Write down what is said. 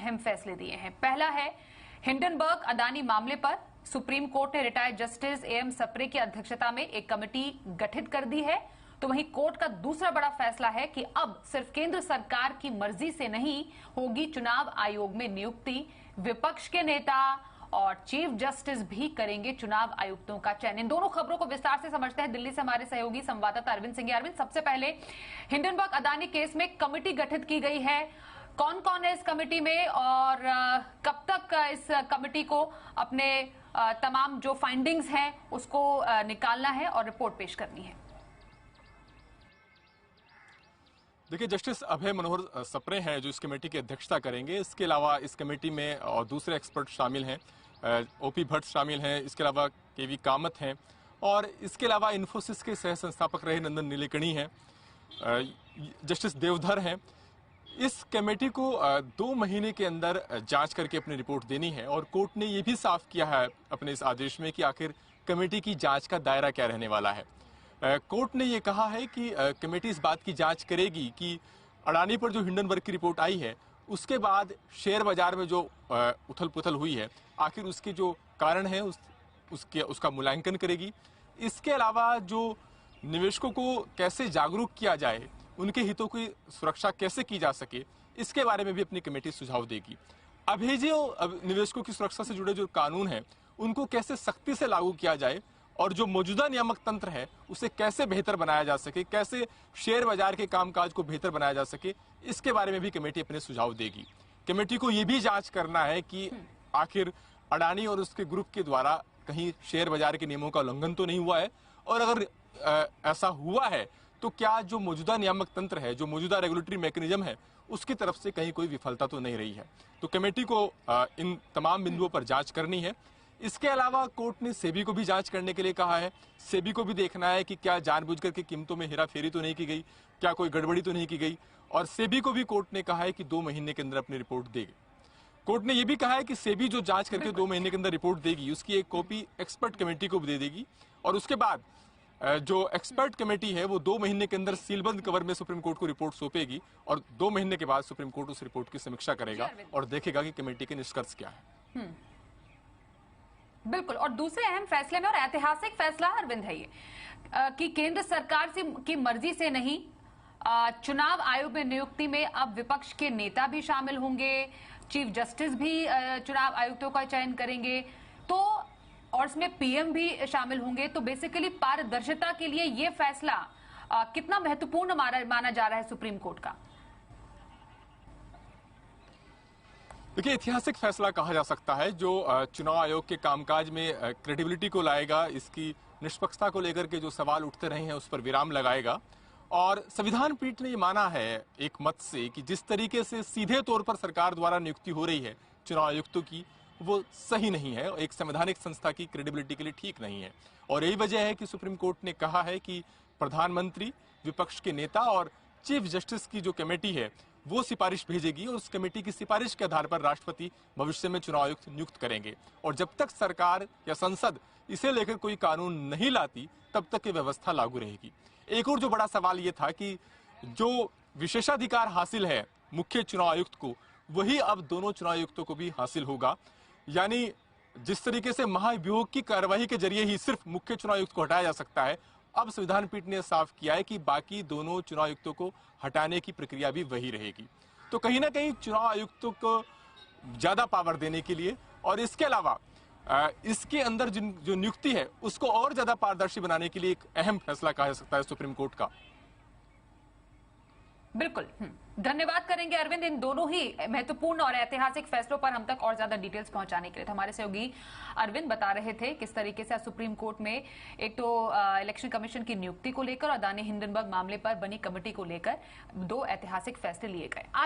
अहम फैसले दिए हैं। पहला है हिंडनबर्ग अदानी मामले पर सुप्रीम कोर्ट ने रिटायर्ड जस्टिस एएम सप्रे की अध्यक्षता में एक कमेटी गठित कर दी है। तो वहीं कोर्ट का दूसरा बड़ा फैसला है कि अब सिर्फ केंद्र सरकार की मर्जी से नहीं होगी चुनाव आयोग में नियुक्ति, विपक्ष के नेता और चीफ जस्टिस भी करेंगे चुनाव आयुक्तों का चयन। इन दोनों खबरों को विस्तार से समझते हैं। दिल्ली से हमारे सहयोगी संवाददाता अरविंद सिंह। अरविंद, सबसे पहले हिंडनबर्ग अदानी केस में कमेटी गठित की गई है, कौन कौन है इस कमेटी में और कब तक इस कमेटी को अपने तमाम जो फाइंडिंग्स हैं उसको निकालना है और रिपोर्ट पेश करनी है? देखिए, जस्टिस अभय मनोहर सप्रे हैं जो इस कमेटी की अध्यक्षता करेंगे। इसके अलावा इस कमेटी में और दूसरे एक्सपर्ट शामिल हैं, ओपी भट्ट शामिल हैं, इसके अलावा केवी कामत हैं और इसके अलावा इन्फोसिस के सह संस्थापक रहे नंदन नीलेकणी हैं, जस्टिस देवधर हैं। इस कमेटी को 2 महीने के अंदर जांच करके अपनी रिपोर्ट देनी है और कोर्ट ने ये भी साफ किया है अपने इस आदेश में कि आखिर कमेटी की जांच का दायरा क्या रहने वाला है। कोर्ट ने ये कहा है कि कमेटी इस बात की जांच करेगी कि अडानी पर जो हिंडनबर्ग की रिपोर्ट आई है उसके बाद शेयर बाजार में जो उथल पुथल हुई है, आखिर उसके जो कारण है उसका मूल्यांकन करेगी। इसके अलावा जो निवेशकों को कैसे जागरूक किया जाए, उनके हितों की सुरक्षा कैसे की जा सके, इसके बारे में भी अपनी कमेटी सुझाव देगी। अभी जो निवेशकों की सुरक्षा से जुड़े जो कानून हैं उनको कैसे सख्ती से लागू किया जाए और जो मौजूदा नियामक तंत्र है उसे कैसे बेहतर बनाया जा सके, कैसे शेयर बाजार के कामकाज को बेहतर बनाया जा सके, इसके बारे में भी कमेटी अपने सुझाव देगी। कमेटी को यह भी जांच करना है कि आखिर अडानी और उसके ग्रुप के द्वारा कहीं शेयर बाजार के नियमों का उल्लंघन तो नहीं हुआ है और अगर ऐसा हुआ है तो क्या जो मौजूदा नियामक तंत्र है, जो मौजूदा रेगुलेटरी मैकेनिज्म है, उसकी तरफ से कहीं कोई विफलता तो नहीं रही है। तो कमेटी को इन तमाम बिंदुओं पर जांच करनी है। इसके अलावा कोर्ट ने सेबी को भी जांच करने के लिए कहा है। सेबी को भी देखना है कि क्या जानबूझकर के कीमतों में हेराफेरी तो नहीं की गई, क्या कोई गड़बड़ी तो नहीं की गई। और सेबी को भी कोर्ट ने कहा है कि 2 महीने के अंदर अपनी रिपोर्ट देगी। कोर्ट ने यह भी कहा है कि सेबी जो जांच करके 2 महीने के अंदर रिपोर्ट देगी उसकी एक कॉपी एक्सपर्ट कमेटी को दे देगी और उसके बाद जो एक्सपर्ट कमेटी है वो 2 महीने के अंदर सीलबंद कवर में सुप्रीम कोर्ट को रिपोर्ट सौंपेगी और 2 महीने के बाद सुप्रीम कोर्ट उस रिपोर्ट की समीक्षा करेगा और देखेगा कि कमेटी के निष्कर्ष क्या है। बिल्कुल। और दूसरे अहम फैसले में और ऐतिहासिक फैसला अरविंद है ये कि केंद्र सरकार की मर्जी से नहीं, चुनाव आयोग में नियुक्ति में अब विपक्ष के नेता भी शामिल होंगे, चीफ जस्टिस भी चुनाव आयुक्तों का चयन करेंगे, तो और इसमें पीएम भी शामिल होंगे। तो बेसिकली पारदर्शिता के लिए ये फैसला कितना महत्वपूर्ण माना जा रहा है सुप्रीम कोर्ट का? देखिए, ऐतिहासिक फैसला कहा जा सकता है जो चुनाव आयोग के कामकाज में क्रेडिबिलिटी को लाएगा, इसकी निष्पक्षता को लेकर के जो सवाल उठते रहे हैं उस पर विराम लगाएगा। और संविधान पीठ ने ये माना है एक मत से कि जिस तरीके से सीधे तौर पर सरकार द्वारा नियुक्ति हो रही है चुनाव आयुक्तों की, वो सही नहीं है, एक संवैधानिक संस्था की क्रेडिबिलिटी के लिए ठीक नहीं है। और यही वजह है कि सुप्रीम कोर्ट ने कहा है कि प्रधानमंत्री, विपक्ष के नेता और चीफ जस्टिस की जो कमेटी है वो सिफारिश भेजेगी और उस कमेटी की सिफारिश के आधार पर राष्ट्रपति भविष्य में चुनाव आयुक्त नियुक्त करेंगे। और जब तक सरकार या संसद इसे लेकर कोई कानून नहीं लाती तब तक ये व्यवस्था लागू रहेगी। एक और जो बड़ा सवाल ये था कि जो विशेषाधिकार हासिल है मुख्य चुनाव आयुक्त को, वही अब दोनों चुनाव आयुक्तों को भी हासिल होगा। यानी जिस तरीके से महाभियोग की कार्रवाई के जरिए ही सिर्फ मुख्य चुनाव आयुक्त को हटाया जा सकता है, अब संविधान पीठ ने साफ किया है कि बाकी दोनों चुनाव आयुक्तों को हटाने की प्रक्रिया भी वही रहेगी। तो कहीं ना कहीं चुनाव आयुक्तों को ज्यादा पावर देने के लिए और इसके अलावा इसके अंदर जो नियुक्ति है उसको और ज्यादा पारदर्शी बनाने के लिए एक अहम फैसला कहा जा सकता है सुप्रीम कोर्ट का। बिल्कुल। धन्यवाद करेंगे अरविंद इन दोनों ही महत्वपूर्ण और ऐतिहासिक फैसलों पर हम तक और ज्यादा डिटेल्स पहुंचाने के लिए। हमारे सहयोगी अरविंद बता रहे थे किस तरीके से सुप्रीम कोर्ट में एक तो इलेक्शन कमीशन की नियुक्ति को लेकर और अदानी हिंडनबर्ग मामले पर बनी कमेटी को लेकर 2 ऐतिहासिक फैसले लिए गए।